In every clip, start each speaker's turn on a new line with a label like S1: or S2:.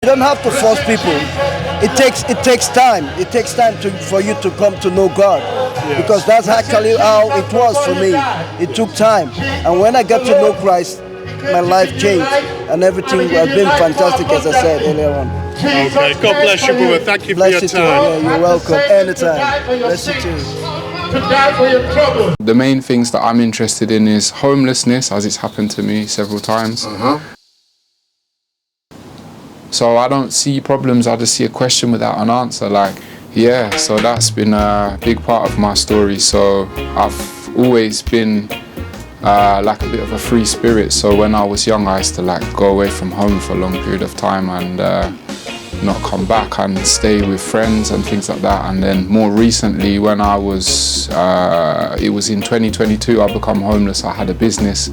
S1: You don't have to force people. It takes time. It takes time for you to come to know God, because that's actually how it was for me. It took time, and when I got to know Christ, my life changed, and everything has been fantastic, as I said earlier on.
S2: Okay, God bless you, brother. Thank you for
S1: Bless
S2: your
S1: you too.
S2: time.
S1: Yeah, you're welcome. Anytime. Bless you too.
S3: The main things that I'm interested in is homelessness, as it's happened to me several times. So I don't see problems, I just see a question without an answer. So that's been a big part of my story. So I've always been like a bit of a free spirit. So when I was young, I used to go away from home for a long period of time and not come back and stay with friends and things like that. And then more recently, when I was, it was in 2022, I become homeless. I had a business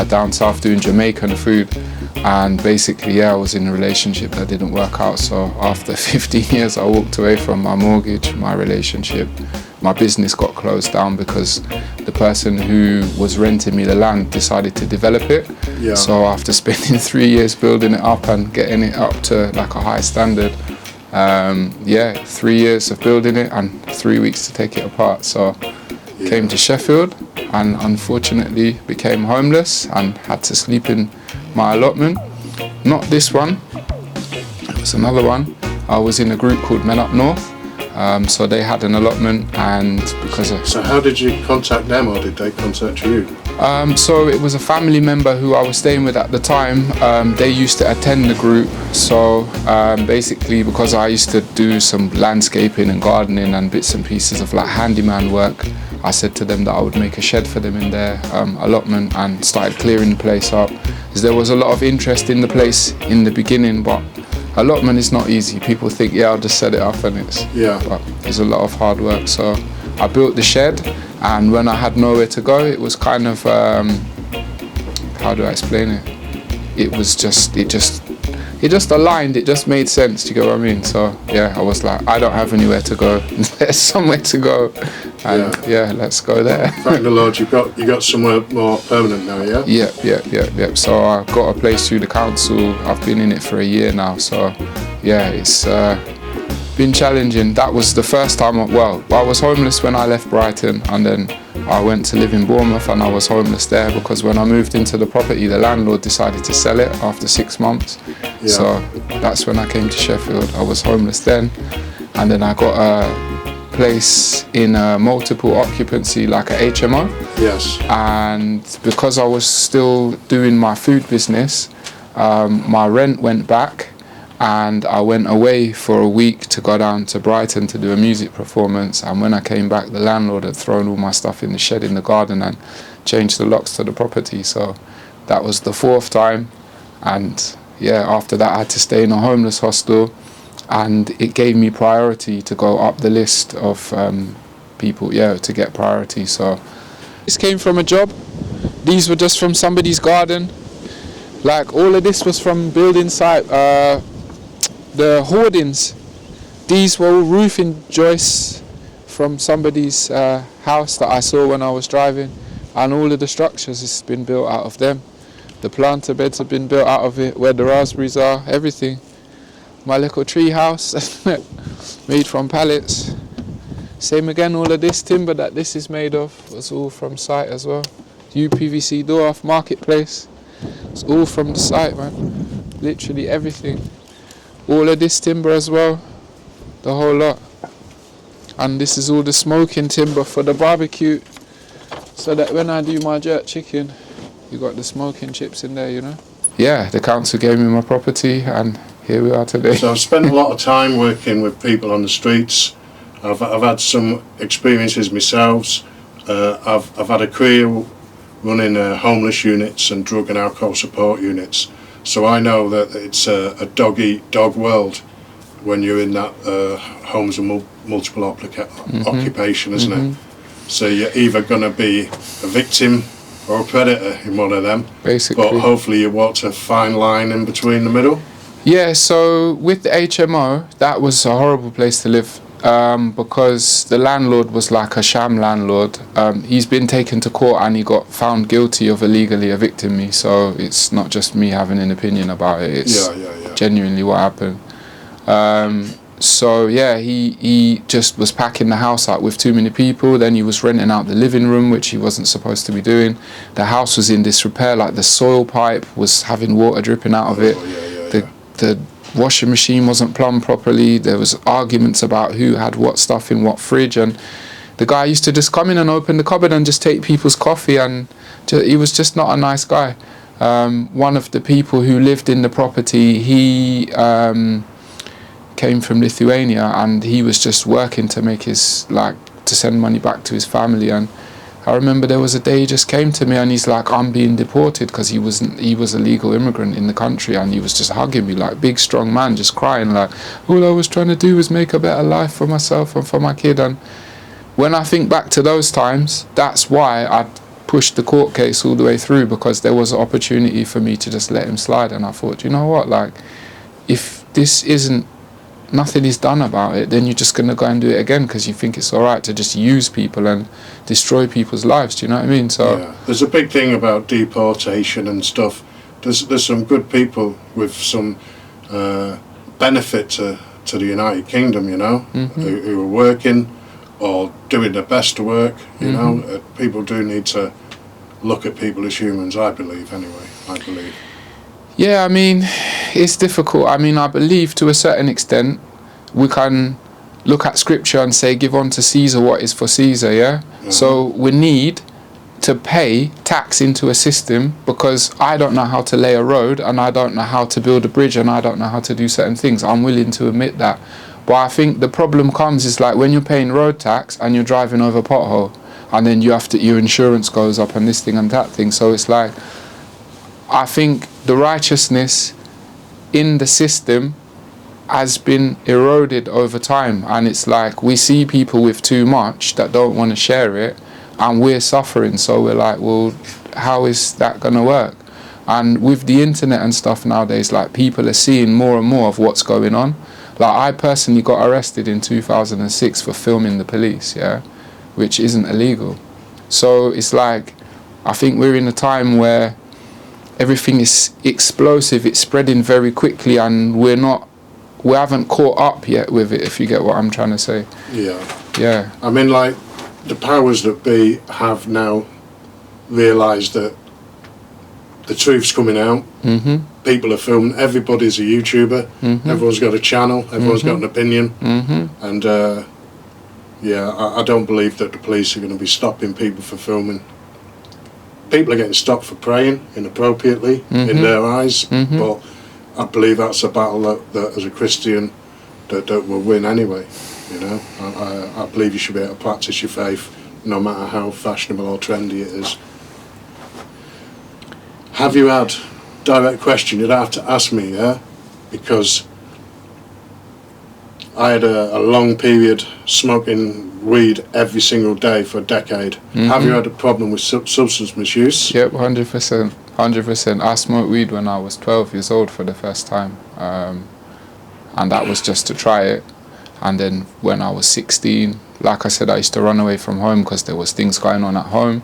S3: down south doing Jamaican food. And basically, I was in a relationship that didn't work out. So after 15 years, I walked away from my mortgage, my relationship. My business got closed down because the person who was renting me the land decided to develop it. Yeah. So after spending 3 years building it up and getting it up to a high standard, 3 years of building it and 3 weeks to take it apart. So came to Sheffield and unfortunately became homeless and had to sleep in my allotment. Not this one, it was another one. I was in a group called Men Up North. So they had an allotment, and because of...
S2: So how did you contact them, or did they contact you?
S3: So it was a family member who I was staying with at the time. They used to attend the group. So basically, because I used to do some landscaping and gardening and bits and pieces of handyman work, I said to them that I would make a shed for them in their allotment and started clearing the place up. Because there was a lot of interest in the place in the beginning, but allotment is not easy. People think, I'll just set it up and it's... Yeah. But it's a lot of hard work. So I built the shed, and when I had nowhere to go, it was kind of, how do I explain it? It just aligned, it just made sense, do you get what I mean? So I was like, I don't have anywhere to go, there's somewhere to go, and let's go there.
S2: Thank the Lord, you got somewhere more permanent now, yeah?
S3: Yeah. So I got a place through the council. I've been in it for a year now, so it's been challenging. That was the first time, I was homeless when I left Brighton, and then I went to live in Bournemouth and I was homeless there because when I moved into the property, the landlord decided to sell it after 6 months. Yeah. So that's when I came to Sheffield. I was homeless then, and then I got a place in a multiple occupancy, like a HMO.
S2: Yes.
S3: And because I was still doing my food business, my rent went back, and I went away for a week to go down to Brighton to do a music performance. And when I came back, the landlord had thrown all my stuff in the shed in the garden and changed the locks to the property. So that was the 4th time. And after that I had to stay in a homeless hostel, and it gave me priority to go up the list of people, to get priority. So this came from a job. These were just from somebody's garden. All of this was from building site. The hoardings, these were all roofing joists from somebody's house that I saw when I was driving, and all of the structures has been built out of them. The planter beds have been built out of it, where the raspberries are, everything. My little tree house, made from pallets. Same again, all of this timber that this is made of was all from site as well. UPVC door off Marketplace, it's all from the site, man. Literally everything. All of this timber as well, the whole lot. And this is all the smoking timber for the barbecue, so that when I do my jerk chicken, you got the smoking chips in there, Yeah, the council gave me my property, and here we are today.
S2: So I've spent a lot of time working with people on the streets. I've had some experiences myself. I've had a career running homeless units and drug and alcohol support units. So I know that it's a dog-eat-dog world when you're in that homes and multiple occupation, isn't it? So you're either going to be a victim or a predator in one of them.
S3: Basically.
S2: But hopefully you walk a fine line in between the middle.
S3: Yeah, so with the HMO, that was a horrible place to live. Because the landlord was like a sham landlord. He's been taken to court and he got found guilty of illegally evicting me, so it's not just me having an opinion about it. It's genuinely what happened. So yeah, he just was packing the house up with too many people. Then he was renting out the living room, which he wasn't supposed to be doing. The house was in disrepair, like the soil pipe was having water dripping out of it. The washing machine wasn't plumbed properly. There was arguments about who had what stuff in what fridge, and the guy used to just come in and open the cupboard and just take people's coffee, and he was just not a nice guy. One of the people who lived in the property, he came from Lithuania, and he was just working to make his, like, to send money back to his family. And I remember there was a day he just came to me and he's like, I'm being deported, because he was a legal immigrant in the country, and he was just hugging me, like, big strong man, just crying, like, all I was trying to do was make a better life for myself and for my kid. And when I think back to those times, that's why I pushed the court case all the way through, because there was an opportunity for me to just let him slide. And I thought, you know what, like, if this isn't, nothing is done about it, then you're just going to go and do it again because you think it's all right to just use people and destroy people's lives. Do you know what I mean? So
S2: yeah, there's a big thing about deportation and stuff. There's some good people with some benefit to the United Kingdom, you know, who are working or doing their best to work. You know, people do need to look at people as humans. I believe, anyway. I believe.
S3: Yeah, I mean, it's difficult. I mean, I believe to a certain extent we can look at scripture and say, give unto Caesar what is for Caesar, yeah? So we need to pay tax into a system, because I don't know how to lay a road, and I don't know how to build a bridge, and I don't know how to do certain things. I'm willing to admit that. But I think the problem comes is, like, when you're paying road tax and you're driving over a pothole, and then you have to, your insurance goes up and this thing and that thing. So it's like, I think the righteousness in the system has been eroded over time, and it's like we see people with too much that don't want to share it, and we're suffering. So we're like, well, how is that going to work? And with the internet and stuff nowadays, like, people are seeing more and more of what's going on. Like, I personally got arrested in 2006 for filming the police, yeah, which isn't illegal. So it's like, I think we're in a time where everything is explosive, it's spreading very quickly, and we haven't caught up yet with it, if you get what I'm trying to say. Yeah. I
S2: mean, like, the powers that be have now realised that the truth's coming out. People are filming, everybody's a YouTuber, everyone's got a channel, everyone's got an opinion, and I don't believe that the police are going to be stopping people for filming. People are getting stopped for praying inappropriately in their eyes, but I believe that's a battle that as a Christian that will win anyway. You know, I believe you should be able to practice your faith no matter how fashionable or trendy it is. Have you had, direct question, you'd have to ask me, yeah? Because I had a long period smoking weed every single day for a decade. Have you had a problem with substance misuse?
S3: Yep, 100%. 100%. I smoked weed when I was 12 years old for the first time. And that was just to try it. And then when I was 16, like I said, I used to run away from home because there was things going on at home.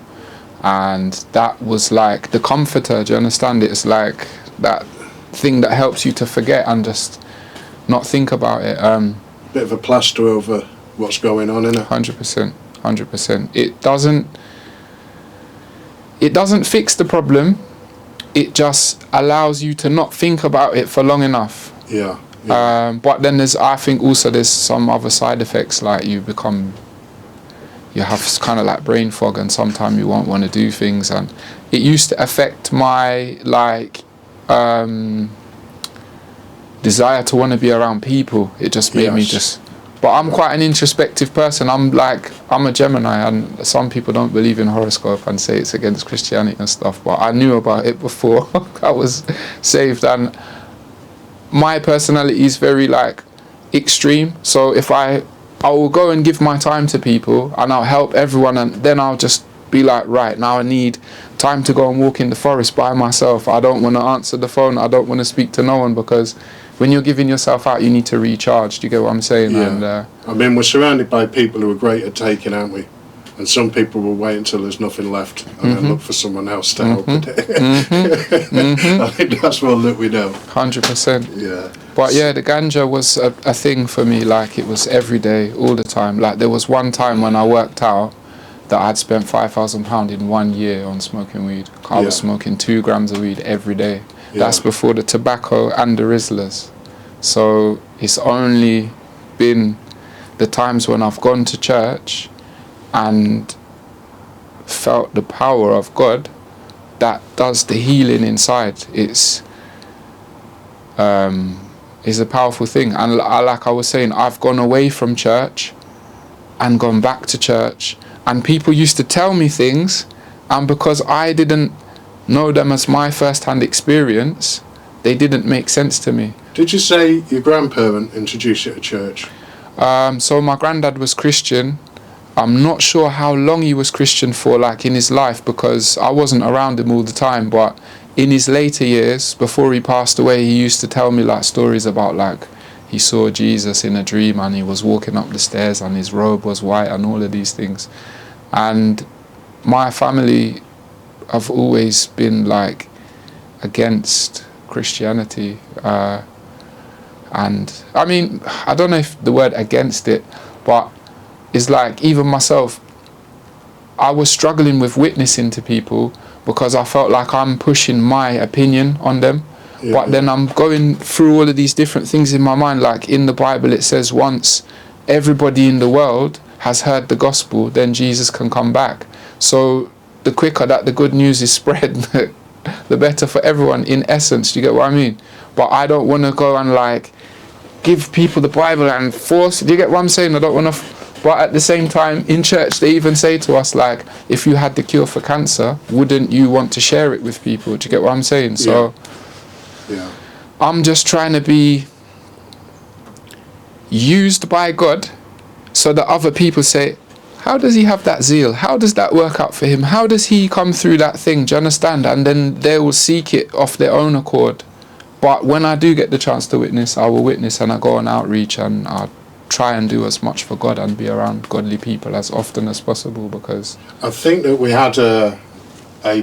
S3: And that was like the comforter, do you understand? It's like that thing that helps you to forget and just not think about it.
S2: Bit of a plaster over what's going on, innit?
S3: 100%. 100%. It doesn't fix the problem. It just allows you to not think about it for long enough.
S2: Yeah.
S3: But then I think also there's some other side effects, like you have kind of like brain fog, and sometimes you won't want to do things, and it used to affect my desire to want to be around people. It just made me just. But I'm quite an introspective person. I'm a Gemini, and some people don't believe in horoscope and say it's against Christianity and stuff, but I knew about it before I was saved, and my personality is very like extreme. So if I will go and give my time to people, and I'll help everyone, and then I'll just be like, right, now I need time to go and walk in the forest by myself. I don't want to answer the phone. I don't want to speak to no one, because when you're giving yourself out, you need to recharge. Do you get what I'm saying?
S2: Yeah.
S3: And,
S2: I mean, we're surrounded by people who are great at taking, aren't we? And some people will wait until there's nothing left and then look for someone else to help with it. I think that's one that we know.
S3: 100%.
S2: Yeah.
S3: But yeah, the ganja was a thing for me. Like, it was every day, all the time. Like, there was one time when I worked out that I'd spent £5,000 in 1 year on smoking weed. I was smoking 2 grams of weed every day.
S2: Yeah.
S3: That's before the tobacco and the Rizlas. So it's only been the times when I've gone to church and felt the power of God that does the healing inside. It's a powerful thing. And like I was saying, I've gone away from church and gone back to church, and people used to tell me things, and because I didn't know them as my first-hand experience, they didn't make sense to me.
S2: Did you say your grandparent introduced you to church?
S3: So my granddad was Christian. I'm not sure how long he was Christian for, like, in his life, because I wasn't around him all the time, but in his later years, before he passed away, he used to tell me, like, stories about, like, he saw Jesus in a dream and he was walking up the stairs and his robe was white and all of these things. And my family have always been, like, against Christianity. And, I mean, I don't know if the word against it, but it's like, even myself, I was struggling with witnessing to people because I felt like I'm pushing my opinion on them. Yeah. But then I'm going through all of these different things in my mind. Like, in the Bible it says once everybody in the world has heard the gospel, then Jesus can come back. So the quicker that the good news is spread, the better for everyone, in essence. Do you get what I mean? But I don't want to go and, like, give people the Bible and force. Do you get what I'm saying? I don't want to. But at the same time, in church, they even say to us, like, if you had the cure for cancer, wouldn't you want to share it with people? Do you get what I'm saying? So
S2: yeah.
S3: I'm just trying to be used by God so that other people say, how does he have that zeal? How does that work out for him? How does he come through that thing? Do you understand? And then they will seek it off their own accord. But when I do get the chance to witness, I will witness, and I go on outreach, and I try and do as much for God and be around godly people as often as possible, because
S2: I think that we had a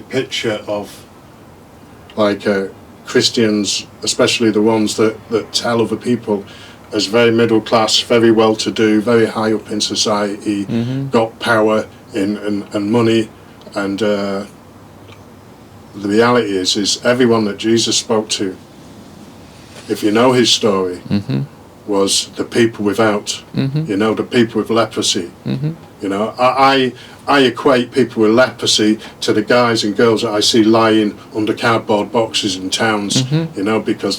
S2: picture of, like, Christians, especially the ones that tell other people, as very middle class, very well to do, very high up in society, got power and money, and the reality is everyone that Jesus spoke to, if you know his story, was the people without, you know, the people with leprosy. You know, I equate people with leprosy to the guys and girls that I see lying under cardboard boxes in towns, you know, because